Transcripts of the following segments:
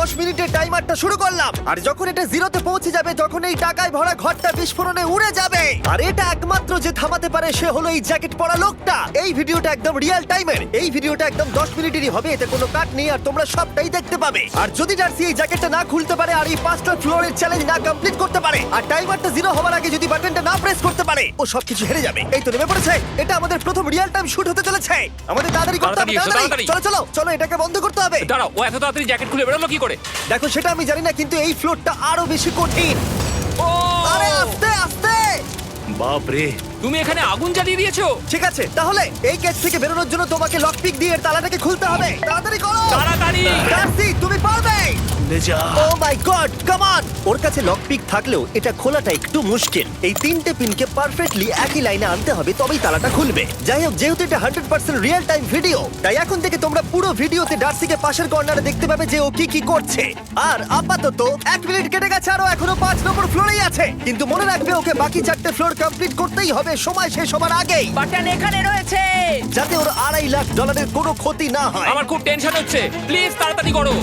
10 মিনিটের টাইমারটা শুরু করলাম, আর যখন এটা জিরোতে পৌঁছে যাবে তখন এই টাকায় ভরা ঘরটা বিস্ফোরণে উড়ে যাবে। আর এটা একমাত্র যে থামাতে পারে সে হলো এই জ্যাকেট পরা লোকটা। এই ভিডিওটা একদম রিয়েল টাইমের, এই ভিডিওটা একদম 10 মিনিটেরই হবে, এতে কোনো কাট নেই আর তোমরা সবটাই দেখতে পাবে। আর যদি ডার্সি এই জ্যাকেটটা না খুলতে পারে আর এই 5টা ফ্লোরের চ্যালেঞ্জ না কমপ্লিট করতে পারে আর টাইমারটা জিরো হওয়ার আগে যদি বাটনটা না প্রেস করতে পারে, ও সবকিছু হেরে যাবে। এই তো নেমে পড়েছে, এটা আমাদের প্রথম রিয়েল টাইম শুট হতে চলেছে। আমাদের তাড়াতাড়ি করতে হবে, তাড়াতাড়ি। চলো চলো চলো, এটাকে বন্ধ করতে হবে। দাঁড়াও, ও এত তাড়াতাড়ি জ্যাকেট খুলে বেরোলো কি করে? দেখো সেটা আমি জানি না, কিন্তু এই ফ্লোরটা আরো বেশি কঠিন। ও আরে আস্তে আস্তে। বাপ রে, তুমি এখানে আগুন জ্বালিয়ে দিয়েছো? ঠিক আছে, তাহলে এই কেস থেকে বেরোনোর জন্য তোমাকে লক পিক দিয়ে এর তালাটাকে খুলতে হবে। তাড়াতাড়ি করো, তাড়াতাড়ি। ডার্সি তুমি পারবে। লে যা। ও মাই গড, কাম অন। ওর কাছে লক পিক থাকলেও এটা খোলাটা একটু মুশকিল। এই 3টে পিনকে পারফেক্টলি একই লাইনে আনতে হবে, তবেই তালাটা খুলবে। যাই হোক, যেহেতু এটা 100% রিয়েল টাইম ভিডিও, তাই এখন থেকে তোমরা পুরো ভিডিওতে ডার্সিকে পাশের কর্নারে দেখতে পাবে যে ও কি কি করছে। আর আপাতত 1 মিনিট কেটে গেছে, আরো এখনো 5 নম্বর ফ্লোরেই আছে। কিন্তু মনে রাখবে ওকে বাকি 4টে ফ্লোর কমপ্লিট করতেই হবে সময় শেষ হবার আগেই, বাটন এখানে রয়েছে। যাতে ওর $2.5 লাখ কোনো ক্ষতি না হয়। আমার খুব টেনশন হচ্ছে, প্লিজ তাড়াতাড়ি করো।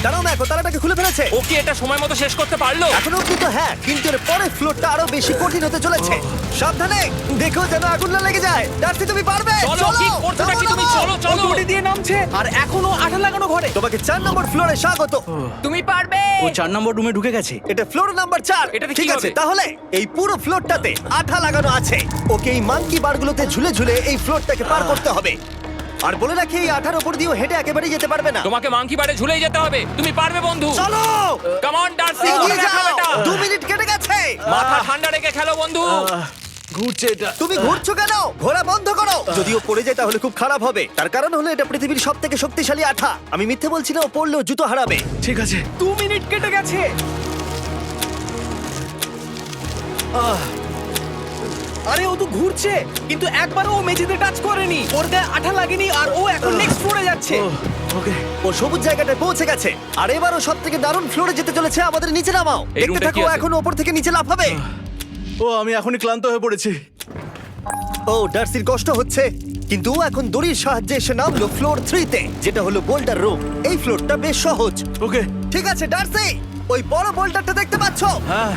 কারণ দেখো তালাটাকে খুলে ফেলেছে। ও কি এটা সময় মতো শেষ করতে পারলো? এখনো অব্দি তো হ্যাঁ, কিন্তু এর পরের ফ্লোরটা আরো বেশি কঠিন হতে চলেছে। সাবধানে, দেখো যেন আগুন না লেগে যায়। ডার্সি তুমি পারবে। চলো, কি করছো নাকি তুমি? চলো চলো। দড়ি দিয়ে নামছে আর এখনো আঠা লাগানো ঘরে। তোমাকে 4 নম্বর ফ্লোরে স্বাগত। তুমি পারবে। ও 4 নম্বর রুমে ঢুকে গেছে। এটা ফ্লোর নাম্বার 4। এটাতে কি ঠিক আছে, হবে? তাহলে এই পুরো ফ্লোরটাতে আঠা লাগানো আছে। ওকে এই মাঙ্কি বারগুলোতে ঝুলে ঝুলে এই ফ্লোরটাকে পার করতে হবে। আর বলে রাখি, এই আঠার উপর দিয়েও হেঁটে একেবারেই যেতে পারবে না। তোমাকে মাংকি বারে ঝুলেই যেতে হবে। তুমি পারবে বন্ধু। চলো কাম অন ডার্সি, এগিয়ে দেখা যাও। বেটা। 2 মিনিট কেটে গেছে। মাথা ঠান্ডা রেখে খেলো বন্ধু। ঘুরছে এটা। তুমি ঘুরছো কেন? ঘোরা বন্ধ করো। যদিও পড়ে যায় তাহলে খুব খারাপ হবে, তার কারণ হলো এটা পৃথিবীর সবথেকে শক্তিশালী আঠা। আমি মিথ্যে বলছি না, ও পড়লেও জুতো হারাবে। ঠিক আছে। 2 মিনিট কেটে গেছে। আরে ও তো ঘুরছে, কিন্তু একবারও ও মেঝেতে টাচ করেনি। ওর গায়ে আঠা লাগেনি আর ও এখন নেক্সট ফ্লোরে যাচ্ছে। ওকে। ও সবুজ জায়গাটায় পৌঁছে গেছে। আর এবারও সব থেকে দারুণ ফ্লোরে যেতে চলেছে। আমাদের নিচে নামাও। এই দেখতে রুমটা থাকো, কি আছে? এখন ওপর থেকে নিচে লাফাবে। ও আমি এখনই ক্লান্ত হয়ে পড়েছি। ও ডার্সির কষ্ট হচ্ছে, কিন্তু ও এখন দড়ির সাহায্যে এসে নামলো ফ্লোর 3-তে, যেটা হলো বোল্ডার রুম। এই ফ্লোরটা বেশ সহজ। ওকে। ঠিক আছে ডার্সি, ওই বড় বোল্ডারটা দেখতে পাচ্ছো? হ্যাঁ।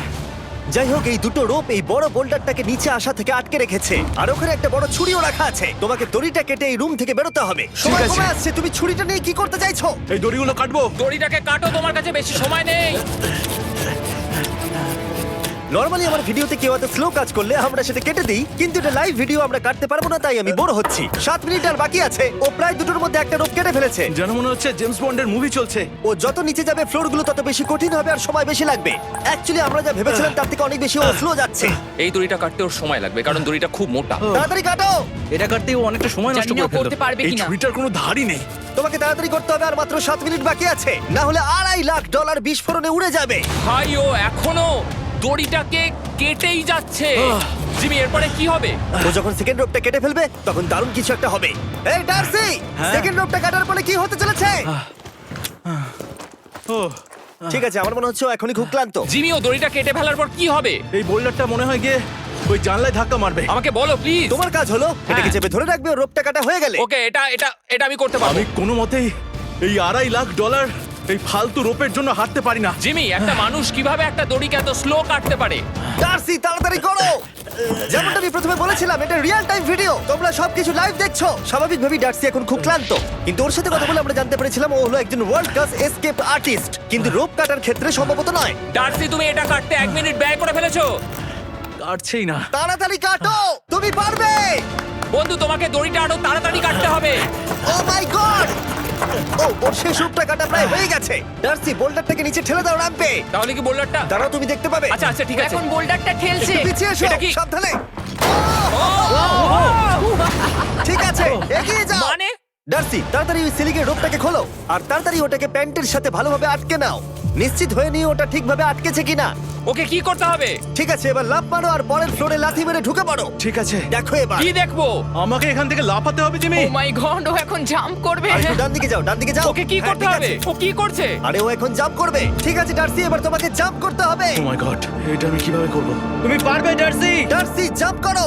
যাই হোক, এই দুটো রোপ এই বড় বোল্ডারটাকে নিচে আসা থেকে আটকে রেখেছে। আর ওখানে একটা বড় ছুরিও রাখা আছে। তোমাকে দড়িটা কেটে এই রুম থেকে বেরোতে হবে। সময় আছে। কমে আসছে, তুমি ছুরিটা নিয়ে কি করতে চাইছো? এই দড়িগুলো কাটবো। দড়িটাকে কাটো, তোমার কাছে বেশি সময় নেই। নরমালি আমার ভিডিওতে কেউ এত স্লো কাজ করলে আমরা সেটা কেটে দিই, কিন্তু এটা লাইভ ভিডিও আমরা কাটতে পারবো না, তাই আমি বোর হচ্ছি। 7 মিনিট আর বাকি আছে। ও প্রায় দুটোর মধ্যে একটা রোপ কেটে ফেলেছে। যেন মনে হচ্ছে জেমস বন্ডের মুভি চলছে। ও যত নিচে যাবে ফ্লোরগুলো তত বেশি কঠিন হবে আর সময় বেশি লাগবে। অ্যাকচুয়ালি আমরা যা ভেবেছিলাম তার থেকে অনেক বেশি ও স্লো যাচ্ছে। এই দড়িটা কাটতে ওর সময় লাগবে, কারণ দড়িটা খুব মোটা। তাড়াতাড়ি কাটো। এটা কাটতেই ও অনেকটা সময় নষ্ট জানি না করে ও করতে ফেললো। পারবে এই কিনা। ছুরিটার কোনো ধারই নেই। তোমাকে তাড়াতাড়ি করতে হবে, আর মাত্র 7 মিনিট বাকি আছে, না হলে $2.5 লাখ বিস্ফোরণে উড়ে যাবে। ভাই ও এখনো দড়িটাকে কেটেই যাচ্ছে। জিমি, এরপরে কি হবে? ও যখন সেকেন্ড রোপটা কেটে ফেলবে তখন দারুণ কিছু একটা হবে। এই ডার্সি, হ্যাঁ? সেকেন্ড রোপটা কাটার পরে কি হতে চলেছে? ও ঠিক আছে, আমার মনে হচ্ছে ও এখনই খুব ক্লান্ত। জিমি, ও দড়িটা কেটে ফেলার পর কি হবে? এই বোল্ডারটা মনে হয় গিয়ে ওই জানলায় ধাক্কা মারবে। আমাকে বলো প্লিজ। তোমার কাজ হলো এটাকে চেপে ধরে রাখবে, ও রোপটা কাটা হয়ে গেলে। ওকে, এটা এটা এটা আমি করতে পারবো। আমি কোনো মতেই এই $2.5 লাখ এই ফালতু রোপের জন্য হাঁটতে পারি না। জিমি, একটা মানুষ কিভাবে একটা দড়িকে এত স্লো কাটতে পারে? ডার্সি তাড়াতাড়ি করো। যেমনটা আমি প্রথমে বলেছিলাম, এটা রিয়েল টাইম ভিডিও, তোমরা সবকিছু লাইভ দেখছো। স্বাভাবিকভাবেই ডার্সি এখন খুব ক্লান্ত, কিন্তু ওর সাথে কথা বলে আমরা জানতে পেরেছিলাম ও হলো একজন ওয়ার্ল্ড ক্লাস এসকেপ আর্টিস্ট, কিন্তু রোপ কাটার ক্ষেত্রে সম্ভবত নয়। ডার্সি, তুমি এটা কাটতে 1 মিনিট ব্যয় করে ফেলেছো। কাটছেই না। তাড়াতাড়ি কাটো, তুমি পারবে। বন্ধু, তোমাকে দড়িটা আরো তাড়াতাড়ি কাটতে হবে। ও মাই গড! ওর শেষ রূপটা কাটা প্রায় হয়ে গেছে। ডার্সি, বোল্ডারটাকে নিচে ঠেলে দাও রাম্পে। তাহলে কি বোল্ডারটা? দাঁড়াও, তুমি দেখতে পাবে। আচ্ছা আচ্ছা, ঠিক আছে। এখন বোল্ডারটা ঠেলছে। একটু পিছিয়ে এসো, এটা কি? সাবধানে। ঠিক আছে, এগিয়ে যাও। মানে? ডার্সি, তাড়াতাড়ি ওই সিলিংয়ের রোপটাকে খোলো আর তাড়াতাড়ি ওটাকে প্যান্টের সাথে ভালোভাবে আটকে নাও। নিশ্চিত হয়ে নিয়ে ওটা ঠিকভাবে আটকেছে কিনা। ওকে কি করতে হবে? ঠিক আছে, এবার লাফ মারো আর পরের ফ্লোরে লাথি মেরে ঢুকে পড়ো। ঠিক আছে। দেখো এবার। কি দেখবো? আমাকে এখান থেকে লাফাতে হবে জিমি। ও মাই গড, ও এখন জাম্প করবে। আর একটু ডান দিকে যাও, ডান দিকে যাও। ওকে কি হ্যাঁ, করতে ঠিক হবে? আছে। ও কি করছে? আরে ও এখন জাম্প করবে। ঠিক আছে ডার্সি, এবার তোমাকে জাম্প করতে হবে। ও মাই গড, এটা আমি কিভাবে করব? তুমি পারবে ডার্সি। ডার্সি, জাম্প করো।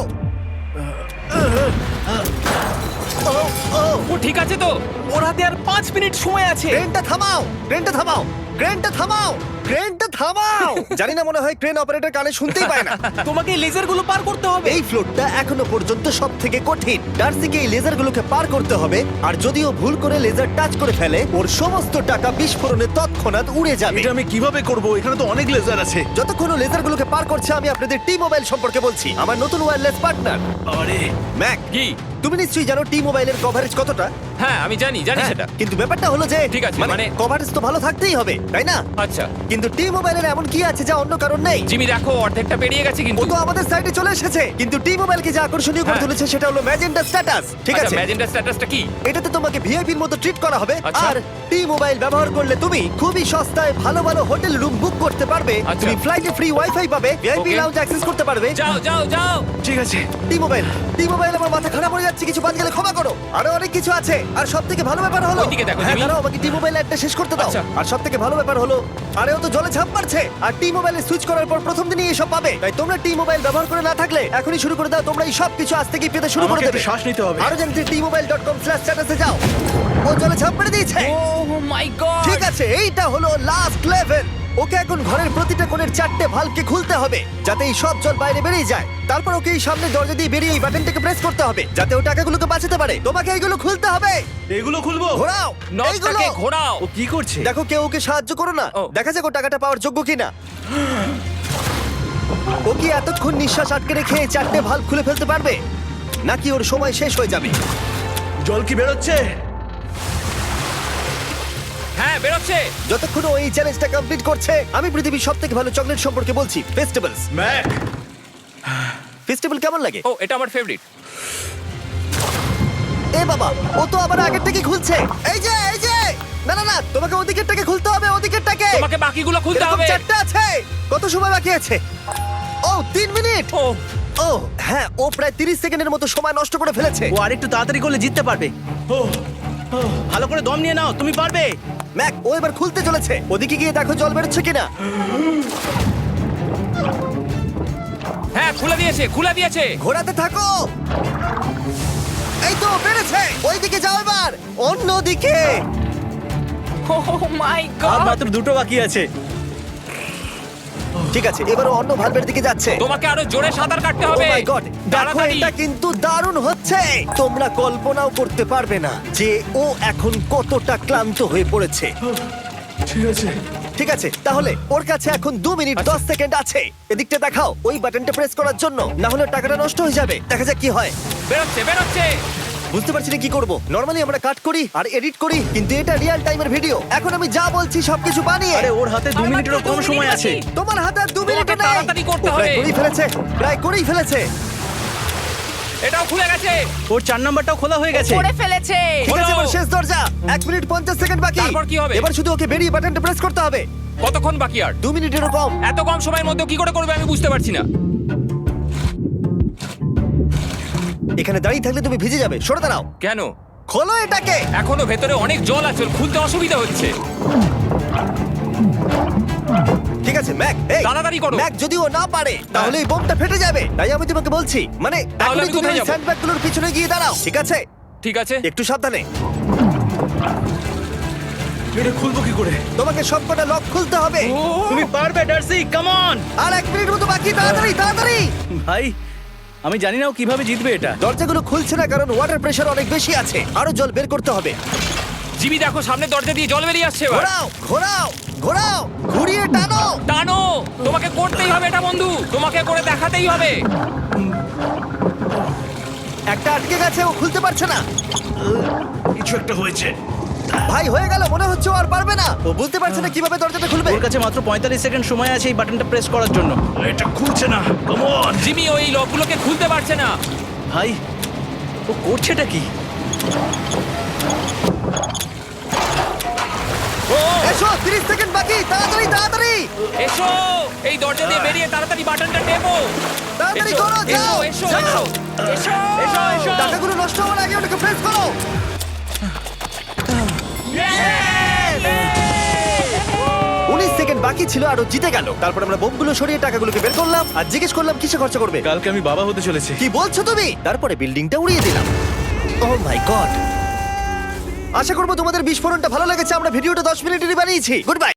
ও ও ও ঠিক আছে তো? ওর হাতে আর 5 মিনিট সময় আছে। ট্রেনটা থামাও, ট্রেনটা থামাও। ক্রেনটা থামাও, ক্রেনটা থামাও। জানি না, মনে হয় ক্রেন অপারেটর কানে শুনতেই পায় না। তোমাকে এই লেজারগুলো পার করতে হবে। এই ফ্লোরটা এখনো পর্যন্ত সব থেকে কঠিন। ডার্সিকে এই লেজারগুলোকে পার করতে হবে, আর যদিও ভুল করে লেজার টাচ করে ফেলে, ওর সমস্ত টাকা বিস্ফোরণে তৎক্ষণাৎ উড়ে যাবে। এটা আমি কিভাবে করব? এখানে তো অনেক লেজার আছে। যতক্ষণ ও লেজারগুলোকে পার করছে, আমি আপনাদের টি মোবাইল সম্পর্কে বলছি, আমার নতুন ওয়্যারলেস পার্টনার আরে ম্যাক। কি? তুমি নিশ্চয়ই জানো টি মোবাইলের কভারেজ কতটা। হ্যাঁ আমি জানি হ্যাঁ, সেটা। কিন্তু ব্যাপারটা হলো যে ঠিক আছে, মানে- কভারেজ তো ভালো থাকতেই হবে, তাই না? আচ্ছা কিন্তু টি মোবাইলের এমন কি আছে যা অন্য কারণ নেই? জিমি দেখো অর্ধেকটা পেরিয়ে গেছে ও কিন্তু। তো আমাদের সাইডে চলে এসেছে, কিন্তু টি মোবাইলকে যে আকর্ষণীয় করে হ্যাঁ। তুলেছে সেটা হলো ম্যাজেন্টা স্ট্যাটাস। ঠিক আছে, ম্যাজেন্টা স্ট্যাটাসটা কি? এটাতে তোমাকে ভিআইপির মতো ট্রিট করা হবে। আচ্ছা। আর টি মোবাইল ব্যবহার করলে তুমি খুবই সস্তায় ভালো ভালো হোটেল রুম বুক করতে পারবে। আচ্ছা। তুমি ফ্লাইটে ফ্রি ওয়াইফাই পাবে, ভিআইপি Okay. লাউঞ্জ অ্যাক্সেস করতে পারবে। যাও যাও যাও। ঠিক আছে। টি মোবাইল, টি মোবাইল, আমার মাথা খারাপ হয়ে যাচ্ছে, কিছু বাদ গেলে ক্ষমা করো। আরো অনেক কিছু আছে, আর সব থেকে ভালো ব্যাপার হলো, ওইদিকে দেখো, হ্যাঁ জিমি। দাঁড়াও, আমাকে টি মোবাইল একটা শেষ করতে দাও। আচ্ছা। আর সব থেকে ভালো ব্যাপার হলো, আরে ও তো জলে ঝাঁপ মারছে, আর টি মোবাইলে সুইচ করার পর প্রথম দিনই এসব পাবে। তাই তোমরা টি মোবাইল ব্যবহার করে না থাকলে এখনই শুরু করে দাও। তোমরা এই সব কিছু আজ থেকেই পেতে শুরু করে আমাকে দেবে। একটু শ্বাস নিতে হবে। আরো জানতে tmobile.com/status-এ যাও। ও জলে ঝাঁপ মেরে দিয়েছে। ও মাই গড। ঠিক আছে, এইটা হলো লাস্ট লেভেল। ওকে এখন ঘরের প্রতিটা কোণের 4টে ভালভকে খুলতে হবে, যাতে এই সব জল বাইরে বেরিয়ে যায়। তারপর ওকে এই সামনে দরজা দিয়ে বেরিয়ে এই বাটনটাকে প্রেস করতে হবে, যাতে ও টাকাগুলোকে বাঁচাতে পারে। তোমাকে এইগুলো খুলতে হবে। এগুলো খুলবো? ঘোরাও এইগুলো। নটটাকে ঘোরাও। ও কি করছে? দেখো কেউ ওকে সাহায্য করো না, ও। দেখা যাক ও টাকাটা পাওয়ার যোগ্য কিনা। ও কি এতক্ষণ নিঃশ্বাস আটকে রেখে এই 4টে ভালভ খুলে ফেলতে পারবে, নাকি ওর সময় শেষ হয়ে যাবে? জল কি বেরোচ্ছে? হ্যাঁ বেরোচ্ছে। যতক্ষণ ও এই চ্যালেঞ্জটা কমপ্লিট করছে, আমি পৃথিবীর সবথেকে ভালো চকলেট সম্পর্কে বলছি, ফেস্টিভ্যালস। ম্যাক, ফেস্টিভ্যাল কেমন লাগে? ও এটা আমার ফেভারিট। এ বাবা, ও তো আবার আগের থেকে খুলছে। এই যে, এই যে, না না না, তোমাকে ওদিকেরটাকে খুলতে হবে, ওদিকেরটাকে। তোমাকে বাকিগুলো খুলতে এরকম হবে। 4টে আছে। কত সময় বাকি আছে? ও 3 মিনিট। ও ও হ্যাঁ, ও প্রায় 30 সেকেন্ডের মতো সময় নষ্ট করে ফেলেছে। ও আরেকটু তাড়াতাড়ি করলে জিততে পারবে। ও ভালো করে দম নিয়ে নাও, তুমি পারবে। ম্যাক, ও এবার খুলতে চলেছে। ওদিকে গিয়ে দেখো জল বেরোচ্ছে কিনা। হ্যাঁ খুলে দিয়েছে, খুলে দিয়েছে। ঘোরাতে থাকো। এই তো বেড়েছে। ওইদিকে যাও এবার, অন্যদিকে। ও মাই আর গড। মাত্র দুটো বাকি আছে। ঠিক আছে, এবার ও অন্য ভালভের দিকে যাচ্ছে। তোমাকে আরো জোরে সাঁতার কাটতে ও হবে। মাই গড, দেখো তাড়াতাড়ি। এটা কিন্তু দারুণ হচ্ছে। তোমরা কল্পনাও করতে পারবে না যে ও এখন কতটা ক্লান্ত হয়ে পড়েছে। ঠিক আছে। ঠিক আছে, তাহলে ওর কাছে এখন 2 মিনিট 10 সেকেন্ড আছে। এদিকটা দেখাও, ওই বাটনটা প্রেস করার জন্য, না হলে টাকাটা নষ্ট হয়ে যাবে। দেখা যাক কি হয়। বেরোচ্ছে বেরোচ্ছে। বুঝতে পারছি না কি করব। নরমালি আমরা কাট করি আর এডিট করি, কিন্তু এটা রিয়েল টাইমের ভিডিও। এখন আমি যা বলছি সবকিছু বানিয়ে। আরে ওর হাতে 2 আর মিনিটেরও মাত্র কম 2 মিনিট সময় আছে। বাকি। তোমার হাতে আর 2 মিনিট তোমাকে তাড়াতাড়ি করতে হবে। করেই ফেলেছে, প্রায় করেই ফেলেছে। এটাও খুলে গেছে। ওর 4 নাম্বারটাও খোলা হয়ে গেছে। করে ফেলেছে। ঠিক আছে, হলো। এবার শেষ দরজা। 1 মিনিট 50 সেকেন্ড বাকি। তারপর কি হবে? এবার শুধু ওকে বেরিয়ে বাটনটা প্রেস করতে হবে। কতক্ষণ বাকি আর? 2 মিনিটেরও কম। এত কম সময়ের মধ্যে কি করে করবে আমি বুঝতে পারছি না। এখানে দাঁড়িয়ে থাকলে তুমি ভিজে যাবে, সরে দাঁড়াও। কেন? খোলো এটাকে। এখনো ভেতরে অনেক জল আছে, ওর খুলতে অসুবিধা হচ্ছে। ঠিক আছে ম্যাক, এই তাড়াতাড়ি করো। ম্যাক, যদি ও না পারে তাহলে এই বোমটা ফেটে যাবে। তাই আমি তোমাকে বলছি, মানে তাহলে এখনই আমি তুমি কোথায় ওই যাবো? স্যান্ডব্যাগগুলোর পিছনে গিয়ে দাঁড়াও, ঠিক আছে? ঠিক আছে। একটু সাবধানে। এটা খুলবো কি করে? তোমাকে সবকটা লক খুলতে হবে। তুমি পারবে ডার্সি, কাম অন। আর 1 মিনিট মতো বাকি, তাড়াতাড়ি তাড়াতাড়ি। ভাই আমি জানি না ও কিভাবে জিতবে এটা। দরজাগুলো খুলছে না কারণ ওয়াটার প্রেশার অনেক বেশি আছে। আরো জল বের করতে হবে। জিমি দেখো সামনে দরজা দিয়ে জল বেরিয়ে আসছে এবার। ঘোরাও ঘোরাও ঘোরাও, ঘুরিয়ে টানো। টানো। তোমাকে করতেই হবে এটা বন্ধু, তোমাকে করে দেখাতেই হবে। একটা আটকে গেছে, ও খুলতে পারছে না। কিছু একটা হয়েছে। ভাই হয়ে গেল, মনে হচ্ছে ও আর পারবে না। ও বুঝতে পারছে না কিভাবে দরজাটা খুলবে। ওর কাছে মাত্র 45 সেকেন্ড সময় আছে এই বাটনটা প্রেস করার জন্য। এটা খুলছে না। Come on. জিমি ওই লকগুলোকে খুলতে পারছে না। ভাই ও করছেটা কি? ও এসো, 30 সেকেন্ড বাকি, তাড়াতাড়ি তাড়াতাড়ি এসো, এই দরজা দিয়ে বেরিয়ে তাড়াতাড়ি বাটনটা টেপো। তাড়াতাড়ি এসো, করো, যাও এসো, যাও। এসো, এসো, এসো, এসো। টাকাগুলো নষ্ট হওয়ার আগে ওটাকে প্রেস করো। 19 সেকেন্ড বাকি ছিল আর ও জিতে গেল। তারপর আমরা বোমগুলো সরিয়ে টাকাগুলোকে বের করলাম আর জিজ্ঞেস করলাম কিসে খরচা করবে। কালকে আমি বাবা হতে চলেছি। কি বলছো তুমি? তারপরে বিল্ডিংটা উড়িয়ে দিলাম। ও মাই গড। আশা করবো তোমাদের বিস্ফোরণটা ভালো লেগেছে। আমরা ভিডিওটা 10 মিনিটেরই বানিয়েছি। Good bye.